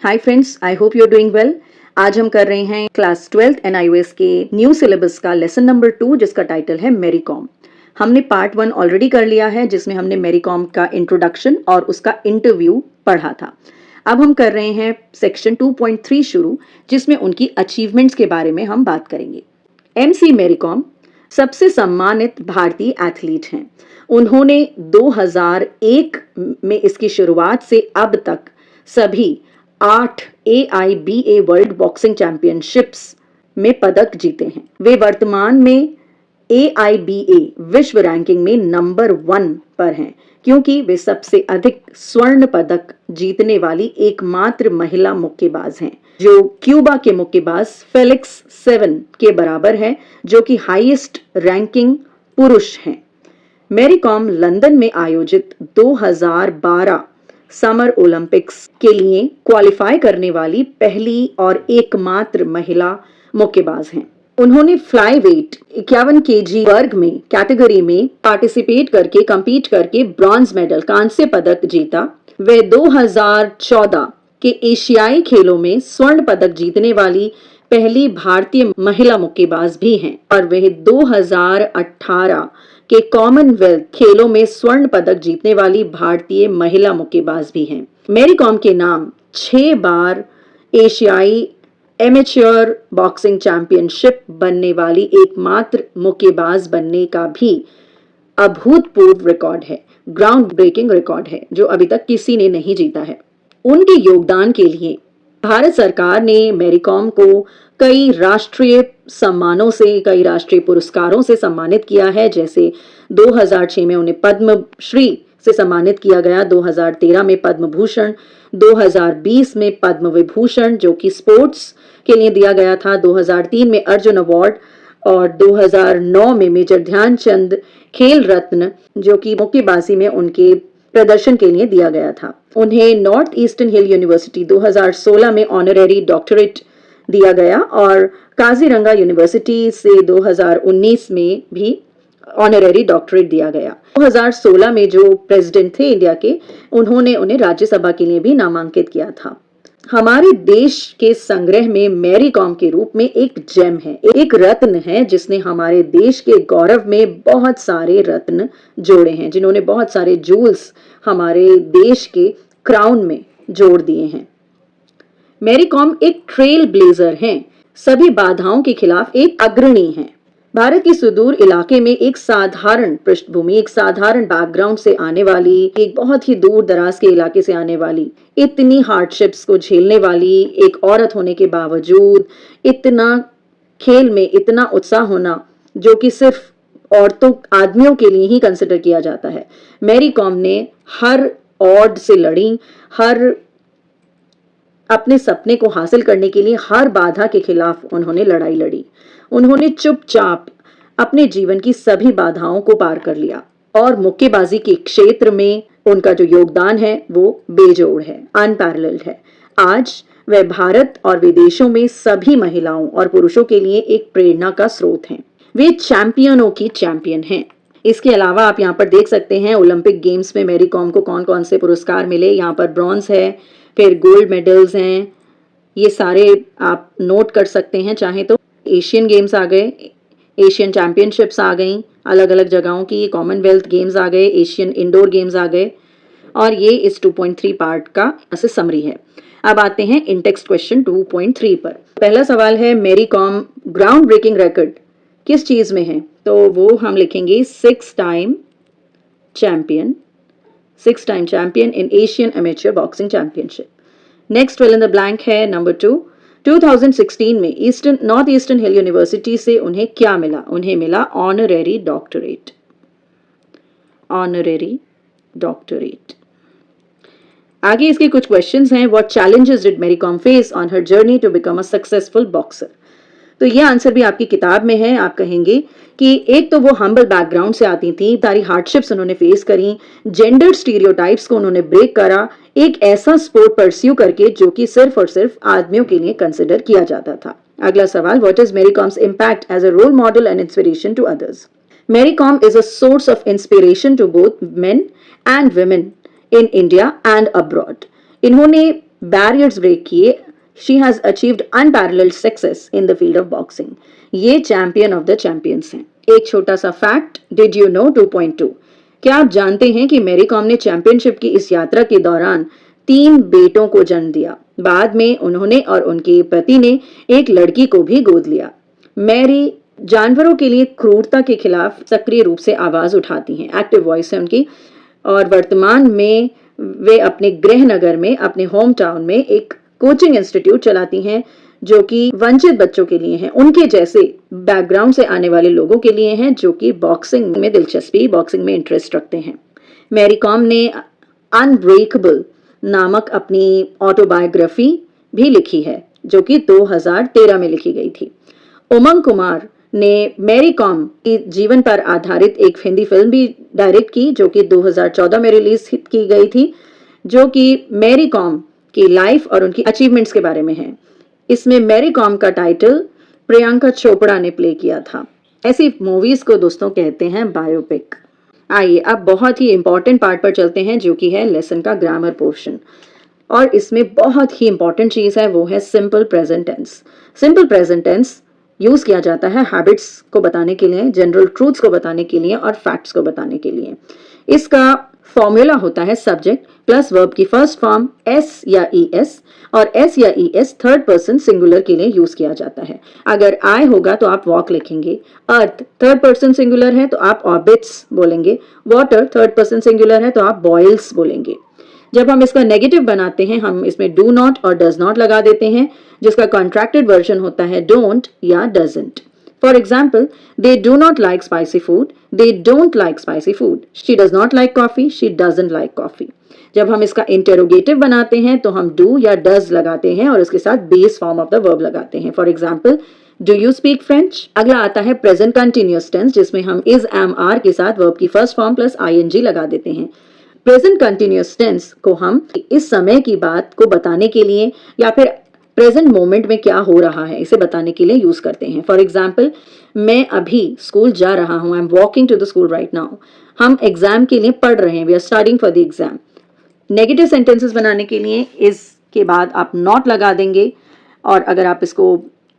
Hi friends, I hope you are doing well. आज हम कर रहे हैं क्लास 12th एनआईओएस के न्यू सिलेबस का लेसन नंबर 2 जिसका टाइटल है मेरी कॉम। हमने पार्ट 1 ऑलरेडी कर लिया है जिसमें हमने मेरी कॉम का इंट्रोडक्शन और उसका इंटरव्यू पढ़ा था। अब हम कर रहे हैं सेक्शन 2.3 शुरू, जिसमें उनकी अचीवमेंट्स के बारे में हम बात करेंगे। एमसी मेरी कॉम सबसे सम्मानित भारतीय एथलीट हैं। उन्होंने 2001 में इसकी शुरुआत से अब तक सभी 8 AIBA वर्ल्ड बॉक्सिंग चैंपियनशिप्स में पदक जीते हैं। वे वर्तमान में AIBA विश्व रैंकिंग में नंबर 1 पर हैं, क्योंकि वे सबसे अधिक स्वर्ण पदक जीतने वाली एकमात्र महिला मुक्केबाज हैं, जो क्यूबा के मुक्केबाज फेलिक्स 7 के बराबर है, जो कि हाईएस्ट रैंकिंग पुरुष हैं। मेरी कॉम लंदन में आयोजित 2012 समर ओलंपिक्स के लिए क्वालिफाई करने वाली पहली और एकमात्र महिला मुक्केबाज हैं। उन्होंने फ्लाई वेट 51 kg वर्ग में कैटेगरी में पार्टिसिपेट करके compete करके ब्रॉन्ज मेडल कांस्य पदक जीता। वे 2014 के एशियाई खेलों में स्वर्ण पदक जीतने वाली पहली भारतीय महिला मुक्केबाज भी हैं और वे 2018 के कॉमनवेल्थ खेलों में स्वर्ण पदक जीतने वाली भारतीय महिला मुक्केबाज भी हैं। मेरी कॉम के नाम 6 बार एशियाई एमेच्योर बॉक्सिंग चैंपियनशिप बनने वाली एकमात्र मुक्केबाज बनने का भी अभूतपूर्व रिकॉर्ड है, ग्राउंड ब्रेकिंग रिकॉर्ड है, जो अभी तक किसी ने नहीं जीता है। उनके योगदान के लिए भारत सरकार ने मेरी कॉम को कई राष्ट्रीय सम्मानों से, कई राष्ट्रीय पुरस्कारों से सम्मानित किया है। जैसे 2006 में उन्हें पद्म श्री से सम्मानित किया गया, 2013 में पद्म भूषण, 2020 में पद्म विभूषण जो कि स्पोर्ट्स के लिए दिया गया था, 2003 में अर्जुन अवार्ड और 2009 में मेजर ध्यानचंद खेल रत्न जो कि मुक्केबाजी में उनके प्रदर्शन के लिए दिया गया था। उन्हें नॉर्थ ईस्टर्न हिल यूनिवर्सिटी 2016 में ऑनरेरी डॉक्टरेट दिया गया और काजीरंगा यूनिवर्सिटी से 2019 में भी ऑनरेरी डॉक्टरेट दिया गया। 2016 में जो प्रेसिडेंट थे इंडिया के, उन्होंने उन्हें राज्यसभा के लिए भी नामांकित किया था। हमारे देश के संग्रह में मेरी कॉम के रूप में एक जेम है, एक रत्न है जिसने हमारे देश के गौरव में बहुत सारे रत्न जोड़े हैं, जिन्होंने बहुत सारे जूल्स हमारे देश के क्राउन में जोड़ दिए हैं। मेरी कॉम एक ट्रेल ब्लेजर हैं, सभी बाधाओं के खिलाफ एक अग्रणी हैं। भारत के सुदूर इलाके में एक साधारण पृष्ठभूमि, एक साधारण बैकग्राउंड से आने वाली, एक बहुत ही दूर दराज के इलाके से आने वाली, इतनी हार्डशिप्स को झेलने वाली एक औरत होने के बावजूद इतना खेल में इतना उत्साह होना जो कि सिर्फ औरतों, आदमियों के लिए ही कंसिडर किया जाता है। मेरी कॉम ने हर ऑड से लड़ी, हर अपने सपने को हासिल करने के लिए हर बाधा के खिलाफ उन्होंने लड़ाई लड़ी। उन्होंने चुपचाप अपने जीवन की सभी बाधाओं को पार कर लिया और मुक्केबाजी के क्षेत्र में उनका जो योगदान है वो बेजोड़ है, अनपैरेलल्ड है। आज वह भारत और विदेशों में सभी महिलाओं और पुरुषों के लिए एक प्रेरणा का स्रोत हैं। वे चैंपियनों की चैंपियन हैं। इसके अलावा आप यहाँ पर देख सकते हैं ओलंपिक गेम्स में मेरी कॉम को कौन कौन से पुरस्कार मिले। यहाँ पर ब्रॉन्ज है, फिर गोल्ड मेडल्स हैं, ये सारे आप नोट कर सकते हैं चाहे तो। एशियन गेम्स आ गए, एशियन चैंपियनशिप्स आ गई अलग अलग जगहों की, कॉमनवेल्थ गेम्स आ गए, एशियन इंडोर गेम्स आ गए, और ये इस 2.3 पार्ट का ऐसे समरी है। अब आते हैं इन टेक्स्ट क्वेश्चन 2.3 पर। पहला सवाल है मेरी कॉम ग्राउंड ब्रेकिंग रिकॉर्ड किस चीज में है, तो वो हम लिखेंगे 6 time champion in Asian amateur boxing championship. Next fill in the blank है नंबर 2। 2016 में नॉर्थ ईस्टर्न हिल यूनिवर्सिटी से उन्हें क्या मिला? उन्हें मिला ऑनरेरी डॉक्टरेट। आगे इसके कुछ क्वेश्चंस हैं। What challenges did Mary Kom face on her journey to become a successful boxer? तो ये आंसर भी आपकी किताब में है। आप कहेंगे कि एक तो वो हम्बल बैकग्राउंड से आती थी, सारी हार्डशिप्स उन्होंने फेस करी, जेंडर स्टीरियोटाइप्स को उन्होंने ब्रेक करा, एक ऐसा स्पोर्ट परस्यू करके जो कि सिर्फ और सिर्फ आदमियों के लिए कंसिडर किया जाता था। अगला सवाल, what is Mary Kom's impact as a role model and inspiration to others? Mary Kom is a source of inspiration to both men and women in India and abroad. इन्होंने बैरियर्स ब्रेक किए, she has achieved unparalleled success in the field of boxing. ये champion of the champions हैं। एक छोटा सा fact, did you know 2.2, क्या आप जानते हैं कि मैरी कॉम ने चैंपियनशिप की इस यात्रा के दौरान 3 बेटों को जन्म दिया। बाद में उन्होंने और उनके पति ने एक लड़की को भी गोद लिया। मैरी जानवरों के लिए क्रूरता के खिलाफ सक्रिय रूप से आवाज उठाती हैं, एक्टिव वॉइस है उनकी, और वर्तमान में वे अपने गृह नगर में, अपने होम टाउन में एक कोचिंग इंस्टीट्यूट चलाती हैं जो कि वंचित बच्चों के लिए हैं, उनके जैसे बैकग्राउंड से आने वाले लोगों के लिए हैं जो कि बॉक्सिंग में दिलचस्पी, बॉक्सिंग में इंटरेस्ट रखते हैं। मैरी कॉम ने अनब्रेकेबल नामक अपनी ऑटोबायोग्राफी भी लिखी है जो कि 2013 में लिखी गई थी। उमंग कुमार ने मैरी कॉम की जीवन पर आधारित एक हिंदी फिल्म भी डायरेक्ट की जो कि 2014 में रिलीज की गई थी, जो कि मैरी कॉम की लाइफ और उनकी अचीवमेंट्स के बारे में है। इसमें मैरी कॉम का टाइटल प्रियंका चोपड़ा ने प्ले किया था। ऐसी मूवीज को दोस्तों कहते हैं बायोपिक। आइए अब बहुत ही इंपॉर्टेंट पार्ट पर चलते हैं जो कि है लेसन का ग्रामर पोर्शन, और इसमें बहुत ही इंपॉर्टेंट चीज है वो है simple present tense. Simple present tense use किया जाता है हैबिट्स को बताने के लिए, जनरल ट्रूथ्स को बताने के लिए और फैक्ट्स को बताने के लिए। इसका फॉर्मूला होता है सब्जेक्ट प्लस वर्ब की फर्स्ट फॉर्म एस या ई एस, और एस या E S third person singular के लिए यूज किया जाता है। अगर आई होगा तो आप वॉक लिखेंगे, अर्थ थर्ड पर्सन सिंगुलर है तो आप ऑर्बिट्स बोलेंगे, वाटर थर्ड पर्सन सिंगुलर है तो आप बॉइल्स बोलेंगे। जब हम इसका नेगेटिव बनाते हैं हम इसमें डू नॉट और डज नॉट लगा देते हैं, जिसका कॉन्ट्रैक्टेड वर्जन होता है डोंट या doesn't. For example, they do not like spicy food, they don't like spicy food. She does not like coffee, she doesn't like coffee. जब हम इसका इंटेरोगेटिव बनाते हैं तो हम डू या डज लगाते हैं और इसके साथ base form of the verb लगाते हैं। For example, do you speak French. अगला आता है प्रेजेंट कंटिन्यूअस टेंस, जिसमें हम इज एम आर के साथ वर्ब की फर्स्ट फॉर्म प्लस आईएनजी लगा देते हैं। प्रेजेंट कंटिन्यूअस टेंस को हम इस समय की बात को बताने के लिए या फिर प्रेजेंट मोमेंट में क्या हो रहा है इसे बताने के लिए यूज करते हैं। फॉर एग्जाम्पल, मैं अभी स्कूल जा रहा हूं, I am walking to the school right now. हम एग्जाम के लिए पढ़ रहे हैं, we are studying for the exam. Negative sentences बनाने के लिए इसके बाद आप नॉट लगा देंगे, और अगर आप इसको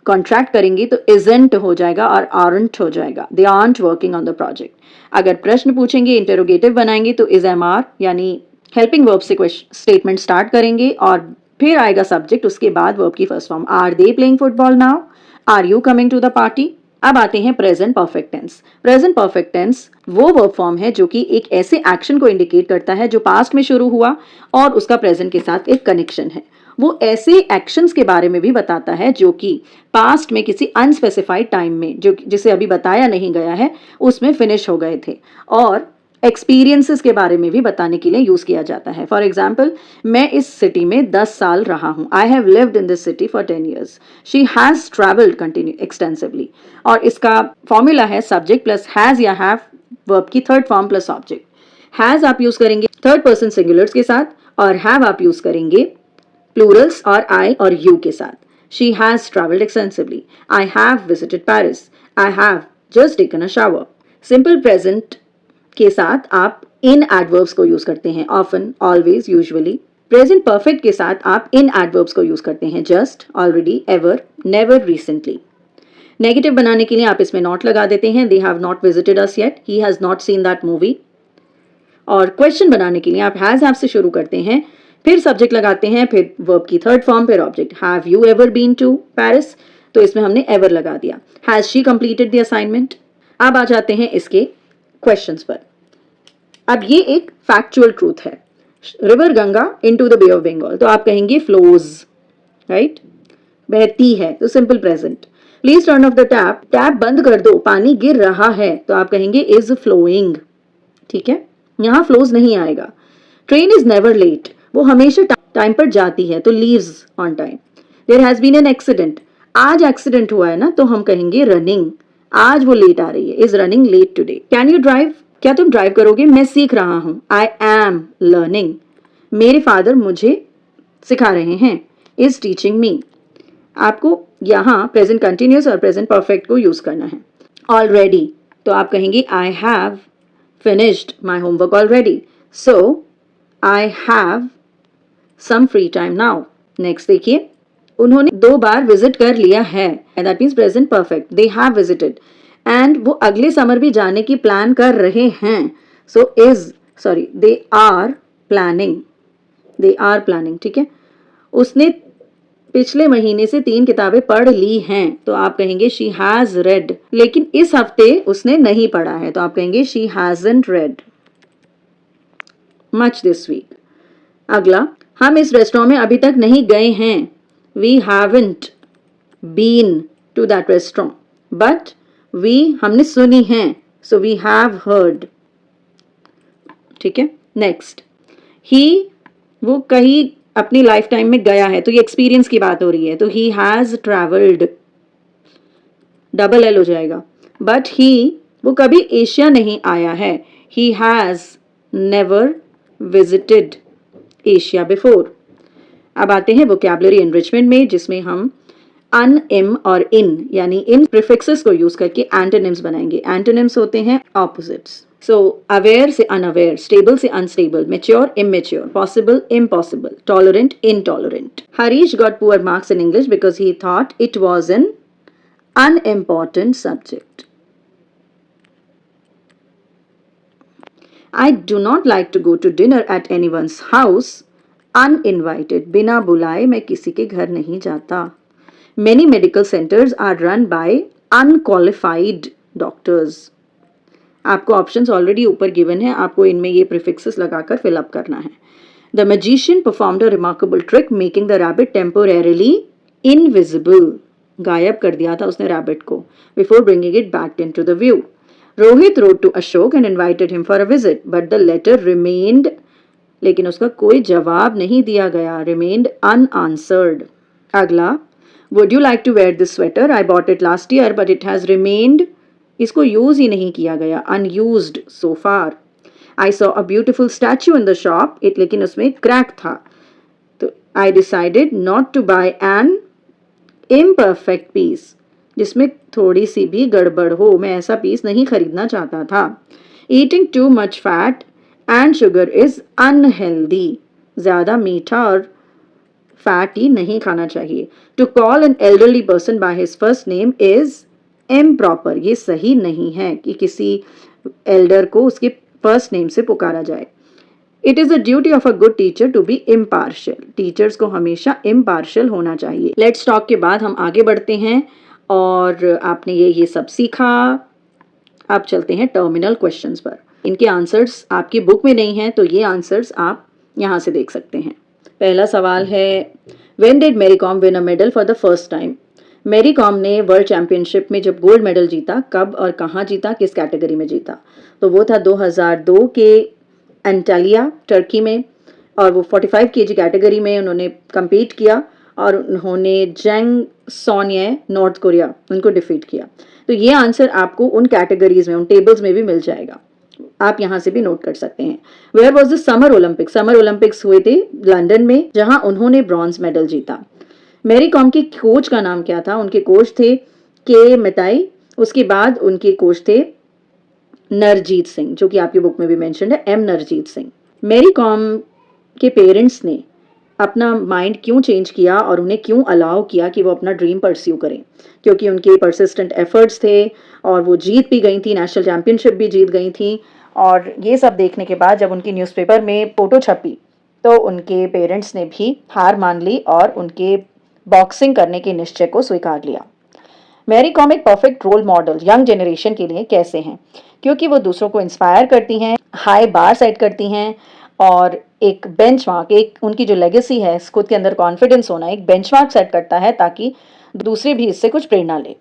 कॉन्ट्रैक्ट करेंगे तो इजंट हो जाएगा और आरंट हो जाएगा, they aren't working on the project. अगर प्रश्न पूछेंगे, इंटेरोगेटिव बनाएंगे तो इज एम आर यानी हेल्पिंग वर्ब से स्टेटमेंट स्टार्ट करेंगे और फिर आएगा सब्जेक्ट, उसके बाद वर्ब की first form. Are they playing football now, are you coming to the party. अब आते हैं present perfect tense. Present perfect tense वो वर्ब फॉर्म है जो कि एक ऐसे एक्शन को इंडिकेट करता है जो पास्ट में शुरू हुआ और उसका प्रेजेंट के साथ एक कनेक्शन है। वो ऐसे एक्शंस के बारे में भी बताता है जो कि पास्ट में किसी अनस्पेसिफाइड टाइम में, जो जिसे अभी बताया नहीं गया है, उसमें फिनिश हो गए थे, और एक्सपीरियंसेस के बारे में भी बताने के लिए यूज किया जाता है। फॉर एग्जाम्पल, मैं इस सिटी में 10 साल रहा हूं, I have lived in this city for 10 years, she has travelled continue extensively. और इसका फॉर्मूला है सब्जेक्ट प्लस हैज या हैव वर्ब की third form plus object. Has आप यूज करेंगे थर्ड पर्सन सिंगुलर्स के साथ, और हैव आप यूज करेंगे प्लूरल्स और आई और यू के साथ। She has travelled extensively, I have visited Paris, I have just taken a shower. Simple present के साथ आप इन एडवर्ब्स को यूज करते हैं, often, always, usually. Present perfect के साथ आप इन एडवर्ब्स को यूज करते हैं, just, already, ever, never, recently. Negative बनाने के लिए आप इसमें नॉट लगा देते हैं, they have not visited us yet, he has not seen that movie. और क्वेश्चन बनाने के लिए आप हैज हैव से शुरू करते हैं, फिर सब्जेक्ट लगाते हैं, फिर वर्ब की थर्ड फॉर्म, फिर object. Have you ever been to Paris, तो इसमें हमने एवर लगा दिया। Has she completed the assignment. अब आ जाते हैं इसके क्वेश्चंस पर। अब ये एक फैक्चुअल ट्रूथ है, river Ganga into the bay of Bengal, तो आप कहेंगे फ्लोज, राइट, बहती है, तो simple present. Please turn off the tap, tap बंद कर दो, पानी गिर रहा है, तो आप कहेंगे इज फ्लोइंग। ठीक है, यहां फ्लोज नहीं आएगा। ट्रेन इज नेवर लेट, वो हमेशा टाइम पर जाती है, तो leaves on time. There has been an accident, आज एक्सीडेंट हुआ है ना, तो हम कहेंगे रनिंग, आज वो लेट आ रही है, is running late today. Can you drive, क्या तुम ड्राइव करोगे, मैं सीख रहा हूं, आई एम लर्निंग। मेरे फादर मुझे सिखा रहे हैं, इज टीचिंग मी। आपको यहाँ प्रेजेंट कंटिन्यूअस और प्रेजेंट परफेक्ट को यूज करना है। ऑलरेडी, तो आप कहेंगे I have finished my homework already, so I have some free time now. Next देखिए, उन्होंने 2 बार विजिट कर लिया है, that means present perfect, they have visited, and वो अगले समर भी जाने की प्लान कर रहे हैं, सो दे आर प्लानिंग, ठीक है। उसने पिछले महीने से 3 किताबें पढ़ ली हैं, तो आप कहेंगे शी हैज रेड, लेकिन इस हफ्ते उसने नहीं पढ़ा है, तो आप कहेंगे she hasn't read much this week. अगला, हम इस रेस्टोरेंट में अभी तक नहीं गए हैं, we haven't been to that restaurant, but we हमने सुनी है, सो वी हैव हर्ड, ठीक है। नेक्स्ट, ही वो कहीं अपनी लाइफ टाइम में गया है, तो ये एक्सपीरियंस की बात हो रही है, तो he has travelled, double L हो जाएगा। बट ही वो कभी एशिया नहीं आया है, he has never visited Asia before. अब आते हैं वोकैबुलरी एनरिचमेंट में, जिसमें हम अन, इम और इन यानी इन प्रीफिक्सेस को यूज करके एंटोनिम्स बनाएंगे। एंटोनिम्स होते हैं ऑपोजिट्स। सो अवेयर से अनअवेयर, स्टेबल से unstable, mature immature, possible impossible, tolerant intolerant. Harish got poor marks in English because he thought it was an unimportant subject. I do not like to go to dinner at anyone's house uninvited. बिना बुलाए मैं किसी के घर नहीं जाता. Many medical centers are run by unqualified doctors. आपको options already ऊपर गिवन है, आपको इनमें ये प्रीफिक्सेस लगाकर फिलअप करना है. The magician performed a remarkable trick making the rabbit temporarily invisible. गायब कर दिया था उसने रैबिट को, before bringing it back into the view. Rohit wrote to Ashok and invited him for a visit, but the letter remained, लेकिन उसका कोई जवाब नहीं दिया गया, रिमेन्ड अनआंसर्ड. अगला, would you like to wear this sweater, I bought it last year but it has remained, इसको use ही नहीं किया गया, unused so far. I saw a beautiful statue in the shop, it लेकिन उसमें crack था, तो I decided not to buy an imperfect piece, जिसमें थोड़ी सी भी गड़बड़ हो, मैं ऐसा पीस नहीं खरीदना चाहता था. Eating too much fat and sugar is unhealthy, ज्यादा मीठा और फैटी नहीं खाना चाहिए. To call an elderly person by his first name is improper, ये सही नहीं है कि किसी एल्डर को उसके फर्स्ट नेम से पुकारा जाए. It is the duty of a good teacher to be impartial, teachers को हमेशा इम्पार्शियल होना चाहिए. लेट्स टॉक के बाद हम आगे बढ़ते हैं, और आपने ये सब सीखा. अब चलते हैं टर्मिनल क्वेश्चंस पर. इनके आंसर्स आपकी बुक में नहीं हैं, तो ये आंसर्स आप यहाँ से देख सकते हैं. पहला सवाल है, when did Mary Kom win a medal for the first time. Mary Kom ने वर्ल्ड चैंपियनशिप में जब गोल्ड मेडल जीता, कब और कहाँ जीता, किस कैटेगरी में जीता, तो वो था 2002 के एंटालिया टर्की में, और वो 45 केजी कैटेगरी में उन्होंने compete किया, और उन्होंने जेंग सोनिए नॉर्थ कोरिया उनको डिफीट किया. तो ये आंसर आपको उन कैटेगरीज में, उन टेबल्स में भी मिल जाएगा, आप यहाँ से भी नोट कर सकते हैं. Where was the summer Olympics, summer Olympics हुए थे लंदन में, जहां उन्होंने ब्रॉन्ज मेडल जीता. मैरी कॉम के कोच का नाम क्या था, उनके कोच थे के मिताई, उसके बाद उनके कोच थे नरजीत सिंह, जो कि आपकी बुक में भी मेंशन है, एम नरजीत सिंह. मैरी कॉम के पेरेंट्स ने अपना माइंड क्यों चेंज किया और उन्हें क्यों अलाउ किया कि वो अपना ड्रीम परस्यू करें, क्योंकि उनके परसिस्टेंट एफर्ट्स थे, और वो जीत भी गई थी, नेशनल चैंपियनशिप भी जीत गई थी. और ये सब देखने के बाद जब उनकी न्यूज़पेपर में फोटो छपी, तो उनके पेरेंट्स ने भी हार मान ली और उनके बॉक्सिंग करने के निश्चय को स्वीकार लिया. मैरी कॉम एक perfect role model young generation के लिए कैसे हैं, क्योंकि वो दूसरों को इंस्पायर करती हैं, हाई बार सेट करती हैं, और एक बेंचमार्क, एक उनकी जो लेगेसी है, खुद के अंदर कॉन्फिडेंस होना, एक बेंचमार्क सेट करता है ताकि दूसरे भी इससे कुछ प्रेरणा ले.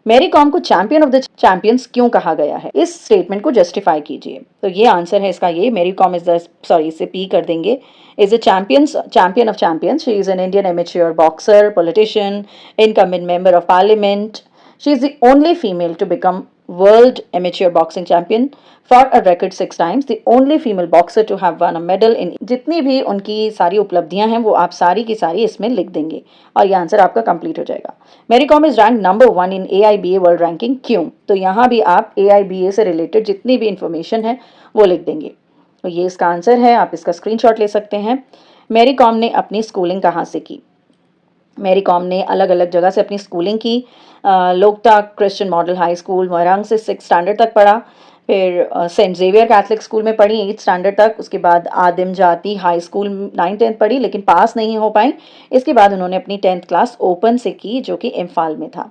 मैरी कॉम को चैंपियन ऑफ द चैंपियंस क्यों कहा गया है, इस स्टेटमेंट को जस्टिफाई कीजिए. तो ये आंसर है इसका, ये Mary Kom is the, sorry इसे पी कर देंगे, is a champion of champions. She is an Indian amateur boxer, politician, incumbent member of parliament. She is the only female to become world amateur boxing champion for a record 6 times. The only female boxer to have won a medal in. जितनी भी उनकी सारी उपलब्धियां हैं वो आप सारी की सारी इसमें लिख देंगे, और ये आंसर आपका कंप्लीट हो जाएगा. Mary Kom is rank number 1 in AIBA world ranking, क्यों, तो यहाँ भी आप AIBA से रिलेटेड जितनी भी इंफॉर्मेशन है वो लिख देंगे. तो ये इसका आंसर है, आप इसका स्क्रीनशॉट ले सकते हैं. मैरी कॉम ने अपनी स्कूलिंग कहाँ से की? मैरी कॉम ने अलग अलग जगह से अपनी स्कूलिंग की। Loktak Christian model high school Moirang से 6 स्टैंडर्ड तक पढ़ा। फिर सेंट जेवियर कैथलिक स्कूल में पढ़ी 8 स्टैंडर्ड तक। उसके बाद आदिम जाति हाई स्कूल 9-10 पढ़ी लेकिन पास नहीं हो पाई। इसके बाद उन्होंने अपनी 10th क्लास ओपन से की जो कि इम्फाल में था।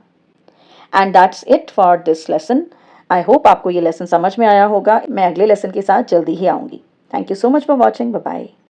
And that's it for this lesson. I hope आपको ये लेसन समझ में आया होगा। मैं अगले लेसन के साथ जल्दी ही आऊँगी। Thank you so much for watching. Bye bye.